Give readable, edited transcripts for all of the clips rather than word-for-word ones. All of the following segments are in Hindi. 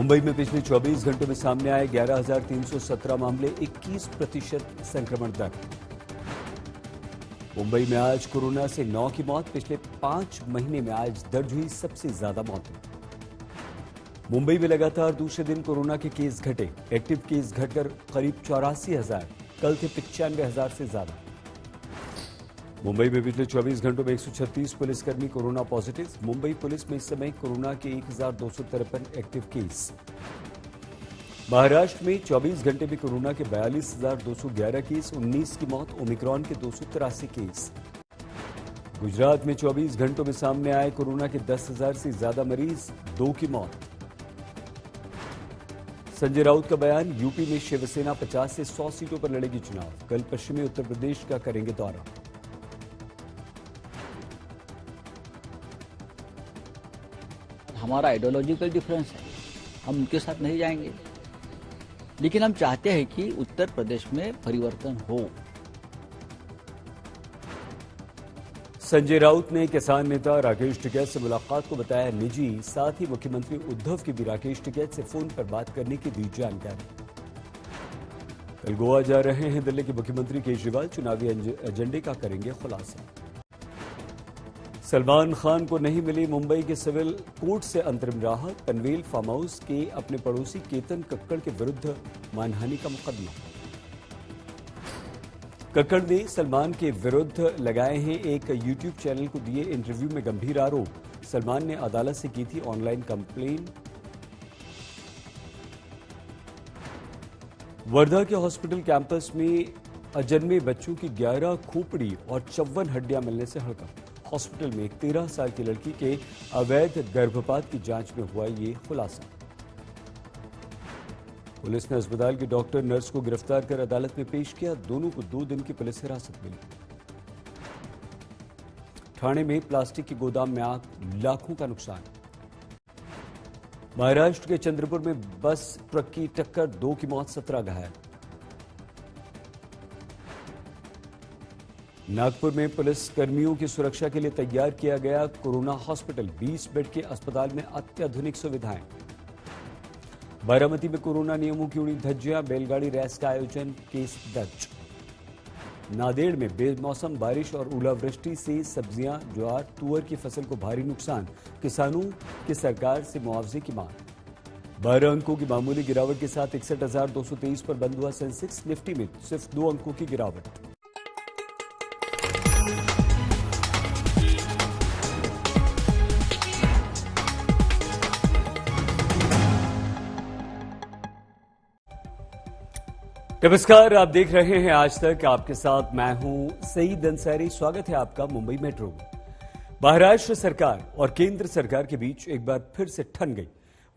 मुंबई में पिछले 24 घंटों में सामने आए 11,317 मामले, 21% संक्रमण दर। मुंबई में आज कोरोना से 9 की मौत, पिछले 5 महीने में आज दर्ज हुई सबसे ज्यादा मौतें। मुंबई में लगातार दूसरे दिन कोरोना के केस घटे, एक्टिव केस घटकर करीब 84,000, कल थे 95,000 से ज्यादा। मुंबई में पिछले 24 घंटों में 136 पुलिसकर्मी कोरोना पॉजिटिव। मुंबई पुलिस में इस समय कोरोना के 1,253 एक्टिव केस। महाराष्ट्र में 24 घंटे में कोरोना के 42,211 केस, 19 की मौत, ओमिक्रॉन के 283 केस। गुजरात में 24 घंटों में सामने आए कोरोना के 10,000 से ज्यादा मरीज, 2 की मौत। संजय राउत का बयान, यूपी में शिवसेना 50 से 100 सीटों पर लड़ेगी चुनाव, कल पश्चिमी उत्तर प्रदेश का करेंगे दौरा। हमारा आइडियोलॉजिकल डिफरेंस है, हम उनके साथ नहीं जाएंगे, लेकिन हम चाहते हैं कि उत्तर प्रदेश में परिवर्तन हो। संजय राउत ने किसान नेता राकेश टिकैत से मुलाकात को बताया निजी, साथ ही मुख्यमंत्री उद्धव की भी राकेश टिकैत से फोन पर बात करने की दी जानकारी। कल गोवा जा रहे हैं दिल्ली के मुख्यमंत्री केजरीवाल, चुनावी एजेंडे का करेंगे खुलासा। सलमान खान को नहीं मिली मुंबई के सिविल कोर्ट से अंतरिम राहत, पनवेल फार्म हाउस के अपने पड़ोसी केतन कक्कड़ के विरुद्ध मानहानि का मुकदमा। कक्कड़ ने सलमान के विरुद्ध लगाए हैं एक यूट्यूब चैनल को दिए इंटरव्यू में गंभीर आरोप। सलमान ने अदालत से की थी ऑनलाइन कंप्लेन। वर्धा के हॉस्पिटल कैंपस में अजन्मे बच्चों की 11 खोपड़ी और 54 हड्डियां मिलने से हड़कंप। हॉस्पिटल में एक 13 साल की लड़की के अवैध गर्भपात की जांच में हुआ ये खुलासा। पुलिस ने अस्पताल के डॉक्टर नर्स को गिरफ्तार कर अदालत में पेश किया, दोनों को 2 दिन की पुलिस हिरासत मिली। ठाणे में प्लास्टिक के गोदाम में आग, लाखों का नुकसान। महाराष्ट्र के चंद्रपुर में बस ट्रक की टक्कर, 2 की मौत, 17 घायल। नागपुर में पुलिस कर्मियों की सुरक्षा के लिए तैयार किया गया कोरोना हॉस्पिटल, 20 बेड के अस्पताल में अत्याधुनिक सुविधाएं। बारामती में कोरोना नियमों की उड़ी धज्जियां, बैलगाड़ी रेस का आयोजन, केस दर्ज। नांदेड़ में बेमौसम बारिश और ओलावृष्टि से सब्जियां, ज्वार, तुअर की फसल को भारी नुकसान, किसानों की सरकार से मुआवजे की मांग। 12 अंकों की मामूली गिरावट के साथ 61,223 पर बंद हुआ सेंसेक्स, निफ्टी में सिर्फ 2 अंकों की गिरावट। नमस्कार, आप देख रहे हैं आज तक, आपके साथ मैं हूं सईद अंसारी। स्वागत है आपका मुंबई मेट्रो में। महाराष्ट्र सरकार और केंद्र सरकार के बीच एक बार फिर से ठन गई।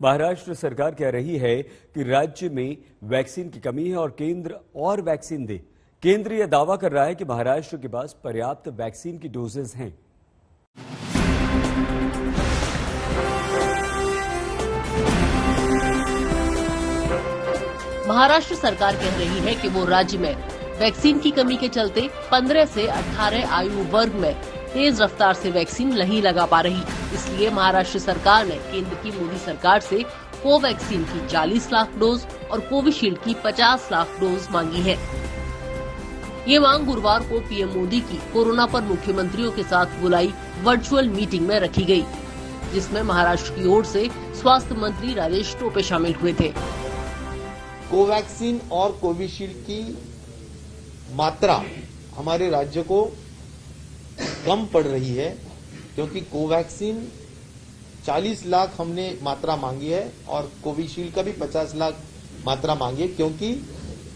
महाराष्ट्र सरकार कह रही है कि राज्य में वैक्सीन की कमी है और केंद्र और वैक्सीन दे। केंद्र यह दावा कर रहा है कि महाराष्ट्र के पास पर्याप्त वैक्सीन की डोजेज हैं। महाराष्ट्र सरकार कह रही है कि वो राज्य में वैक्सीन की कमी के चलते 15 से 18 आयु वर्ग में तेज रफ्तार से वैक्सीन नहीं लगा पा रही। इसलिए महाराष्ट्र सरकार ने केंद्र की मोदी सरकार से कोवैक्सीन की 40 लाख डोज और कोविशील्ड की 50 लाख डोज मांगी है। ये मांग गुरुवार को पीएम मोदी की कोरोना पर मुख्यमंत्रियों के साथ बुलाई वर्चुअल मीटिंग में रखी गयी, जिसमें महाराष्ट्र की ओर से स्वास्थ्य मंत्री राजेश टोपे शामिल हुए थे। कोवैक्सीन और कोविशील्ड की मात्रा हमारे राज्य को कम पड़ रही है, क्योंकि कोवैक्सीन 40 लाख हमने मात्रा मांगी है और कोविशील्ड का भी 50 लाख मात्रा मांगी है, क्योंकि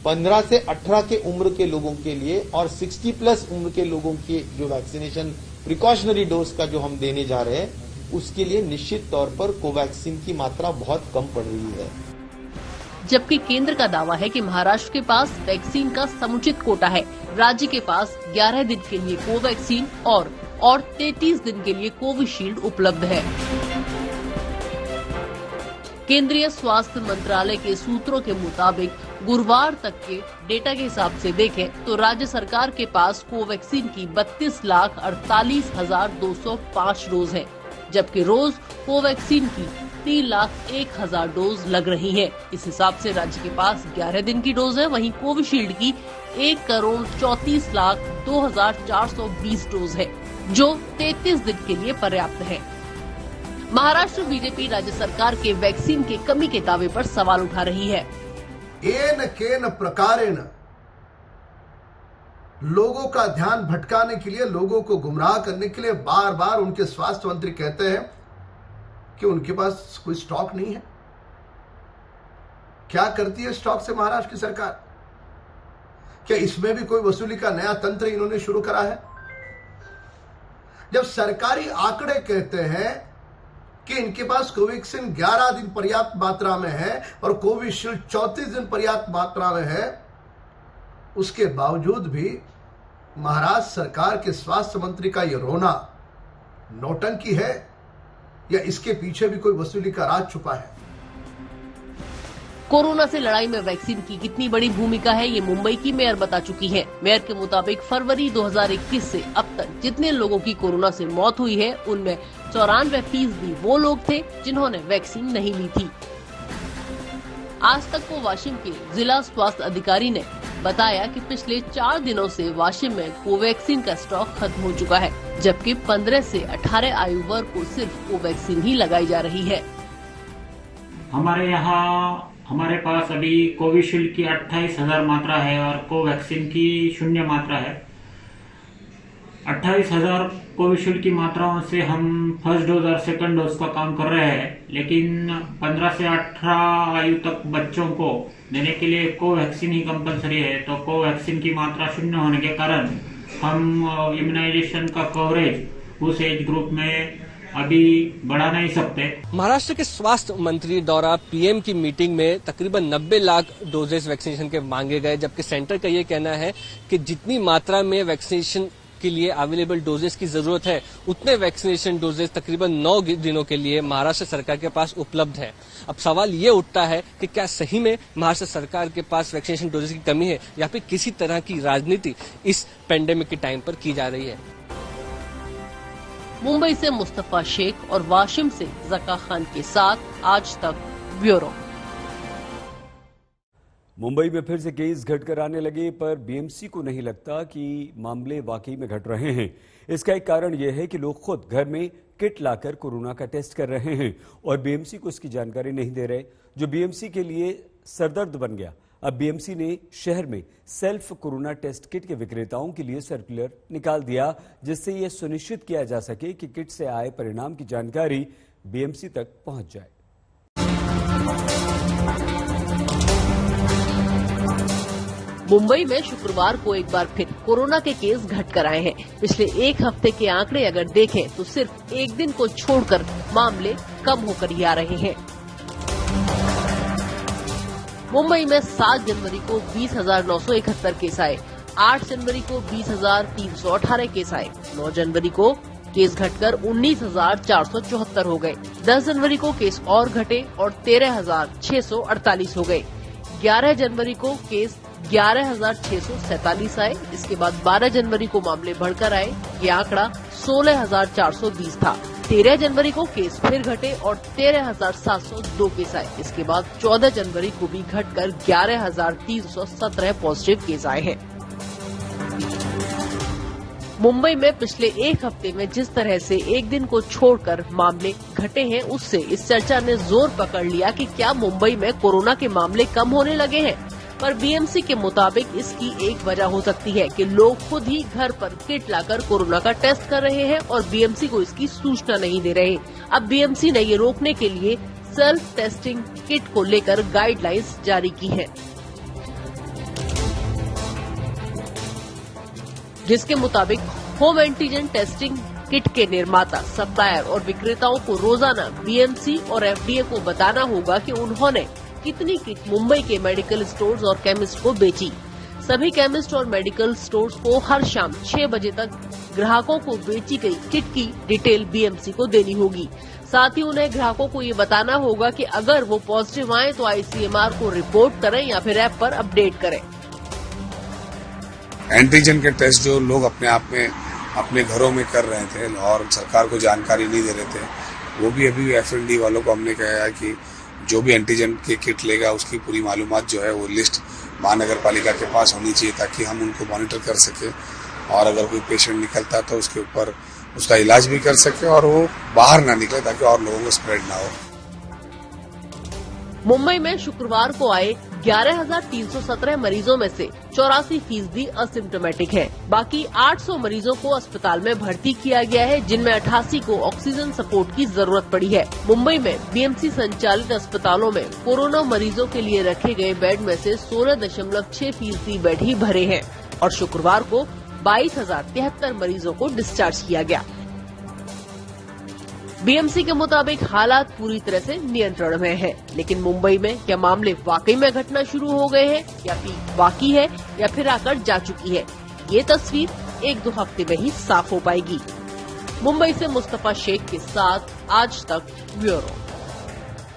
15 से 18 के उम्र के लोगों के लिए और 60 प्लस उम्र के लोगों की जो वैक्सीनेशन प्रिकॉशनरी डोज का जो हम देने जा रहे हैं, उसके लिए निश्चित तौर पर कोवैक्सीन की मात्रा बहुत कम पड़ रही है। जबकि केंद्र का दावा है कि महाराष्ट्र के पास वैक्सीन का समुचित कोटा है। राज्य के पास 11 दिन के लिए कोवैक्सीन और 33 दिन के लिए कोविशील्ड उपलब्ध है। केंद्रीय स्वास्थ्य मंत्रालय के सूत्रों के मुताबिक गुरुवार तक के डेटा के हिसाब से देखें तो राज्य सरकार के पास कोवैक्सीन की 32,48,205 डोज है। जबकि रोज कोवैक्सीन की 3,01,000 डोज लग रही है। इस हिसाब से राज्य के पास 11 दिन की डोज है। वहीं कोविशील्ड की 1,34,02,420 डोज है, जो 33 दिन के लिए पर्याप्त है। महाराष्ट्र बीजेपी राज्य सरकार के वैक्सीन की कमी के दावे पर सवाल उठा रही है। येन केन प्रकारेण लोगों का ध्यान भटकाने के लिए, लोगों को गुमराह करने के लिए बार बार उनके स्वास्थ्य मंत्री कहते हैं कि उनके पास कोई स्टॉक नहीं है। क्या करती है स्टॉक से महाराष्ट्र की सरकार? क्या इसमें भी कोई वसूली का नया तंत्र इन्होंने शुरू करा है? जब सरकारी आंकड़े कहते हैं कि इनके पास कोवैक्सीन 11 दिन पर्याप्त मात्रा में है और कोविशील्ड 34 दिन पर्याप्त मात्रा में है, उसके बावजूद भी महाराष्ट्र सरकार के स्वास्थ्य मंत्री का यह रोना नौटंकी है या इसके पीछे भी कोई वसूली का राज छुपा है? कोरोना से लड़ाई में वैक्सीन की कितनी बड़ी भूमिका है, ये मुंबई की मेयर बता चुकी है। मेयर के मुताबिक फरवरी 2021 से अब तक जितने लोगों की कोरोना से मौत हुई है, उनमें 94% वो लोग थे जिन्होंने वैक्सीन नहीं ली थी। आज तक को वाशिम के जिला स्वास्थ्य अधिकारी ने बताया कि पिछले 4 दिनों से वाशिम में कोवैक्सीन का स्टॉक खत्म हो चुका है, जबकि 15 से 18 आयु वर्ग को सिर्फ कोवैक्सीन ही लगाई जा रही है। हमारे पास अभी कोविशील्ड की 28,000 मात्रा है और कोवैक्सीन की 0 मात्रा है। 28,000 कोविशील्ड की मात्राओं से हम फर्स्ट डोज और सेकंड डोज का काम कर रहे हैं, लेकिन 15 से 18 आयु तक बच्चों को देने के लिए कोवैक्सीन ही कंपलसरी है। तो कोवैक्सीन की मात्रा 0 होने के कारण हम इम्यूनाइजेशन का कवरेज उस एज ग्रुप में अभी बढ़ा नहीं सकते। महाराष्ट्र के स्वास्थ्य मंत्री द्वारा पीएम की मीटिंग में तकरीबन 90 लाख डोजेस वैक्सीनेशन के मांगे गए, जबकि सेंटर का ये कहना है कि जितनी मात्रा में वैक्सीनेशन के लिए अवेलेबल डोजेस की जरूरत है, उतने वैक्सीनेशन डोजेस तकरीबन 9 दिनों के लिए महाराष्ट्र सरकार के पास उपलब्ध है। अब सवाल ये उठता है कि क्या सही में महाराष्ट्र सरकार के पास वैक्सीनेशन डोजेस की कमी है या फिर किसी तरह की राजनीति इस पेंडेमिक के टाइम पर की जा रही है। मुंबई से मुस्तफा शेख और वाशिम से जका खान के साथ आज तक ब्यूरो। मुंबई में फिर से केस घटकर आने लगे, पर बीएमसी को नहीं लगता कि मामले वाकई में घट रहे हैं। इसका एक कारण यह है कि लोग खुद घर में किट लाकर कोरोना का टेस्ट कर रहे हैं और बीएमसी को इसकी जानकारी नहीं दे रहे, जो बीएमसी के लिए सरदर्द बन गया। अब बीएमसी ने शहर में सेल्फ कोरोना टेस्ट किट के विक्रेताओं के लिए सर्कुलर निकाल दिया, जिससे यह सुनिश्चित किया जा सके कि किट से आए परिणाम की जानकारी बीएमसी तक पहुंच जाए। मुंबई में शुक्रवार को एक बार फिर कोरोना के केस घट कर आए हैं। पिछले एक हफ्ते के आंकड़े अगर देखें तो सिर्फ एक दिन को छोड़कर मामले कम होकर ही आ रहे हैं। मुंबई में 7 जनवरी को 20,971 केस आए, 8 जनवरी को 20,318 केस आए, 9 जनवरी को केस घटकर 19,474 हो गए, 10 जनवरी को केस और घटे और 13,648 हो गए, 11 जनवरी को केस 11,647 आए। इसके बाद 12 जनवरी को मामले बढ़कर आए, ये आंकड़ा 16,420 था। 13 जनवरी को केस फिर घटे और 13,702 केस आए। इसके बाद 14 जनवरी को भी घटकर 11,317 पॉजिटिव केस आए हैं। मुंबई में पिछले एक हफ्ते में जिस तरह से एक दिन को छोड़कर मामले घटे हैं, उससे इस चर्चा ने जोर पकड़ लिया कि क्या मुंबई में कोरोना के मामले कम होने लगे हैं। पर बीएमसी के मुताबिक इसकी एक वजह हो सकती है कि लोग खुद ही घर पर किट लाकर कोरोना का टेस्ट कर रहे हैं और बीएमसी को इसकी सूचना नहीं दे रहे। अब बीएमसी ने ये रोकने के लिए सेल्फ टेस्टिंग किट को लेकर गाइडलाइंस जारी की है, जिसके मुताबिक होम एंटीजन टेस्टिंग किट के निर्माता, सप्लायर और विक्रेताओं को रोजाना बीएमसी और एफडीए को बताना होगा कि उन्होंने कितनी किट मुंबई के मेडिकल स्टोर्स और केमिस्ट को बेची। सभी केमिस्ट और मेडिकल स्टोर्स को हर शाम 6 बजे तक ग्राहकों को बेची गई किट की डिटेल बीएमसी को देनी होगी। साथ ही उन्हें ग्राहकों को ये बताना होगा कि अगर वो पॉजिटिव आए तो आईसीएमआर को रिपोर्ट करें या फिर ऐप पर अपडेट करें। एंटीजन के टेस्ट जो लोग अपने आप में अपने घरों में कर रहे थे और सरकार को जानकारी नहीं दे रहे थे, वो भी अभी F&D वालों को हमने कहा है कि जो भी एंटीजन की किट लेगा उसकी पूरी मालूमात जो है वो लिस्ट महानगर पालिका के पास होनी चाहिए, ताकि हम उनको मॉनिटर कर सके और अगर कोई पेशेंट निकलता तो उसके ऊपर उसका इलाज भी कर सके और वो बाहर ना निकले ताकि और लोगों को स्प्रेड ना हो। मुंबई में शुक्रवार को आए 11,317 मरीजों में से 84% असिम्टोमेटिक हैं। बाकी 800 मरीजों को अस्पताल में भर्ती किया गया है, जिनमें 88 को ऑक्सीजन सपोर्ट की जरूरत पड़ी है। मुंबई में बीएमसी संचालित अस्पतालों में कोरोना मरीजों के लिए रखे गए बेड में से 16.6% बेड ही भरे हैं और शुक्रवार को 22,073 मरीजों को डिस्चार्ज किया गया। बीएमसी के मुताबिक हालात पूरी तरह से नियंत्रण में है, लेकिन मुंबई में क्या मामले वाकई में घटना शुरू हो गए हैं या पीक बाकी है या फिर आकर जा चुकी है, ये तस्वीर 1-2 हफ्ते में ही साफ हो पाएगी। मुंबई से मुस्तफा शेख के साथ आज तक ब्यूरो।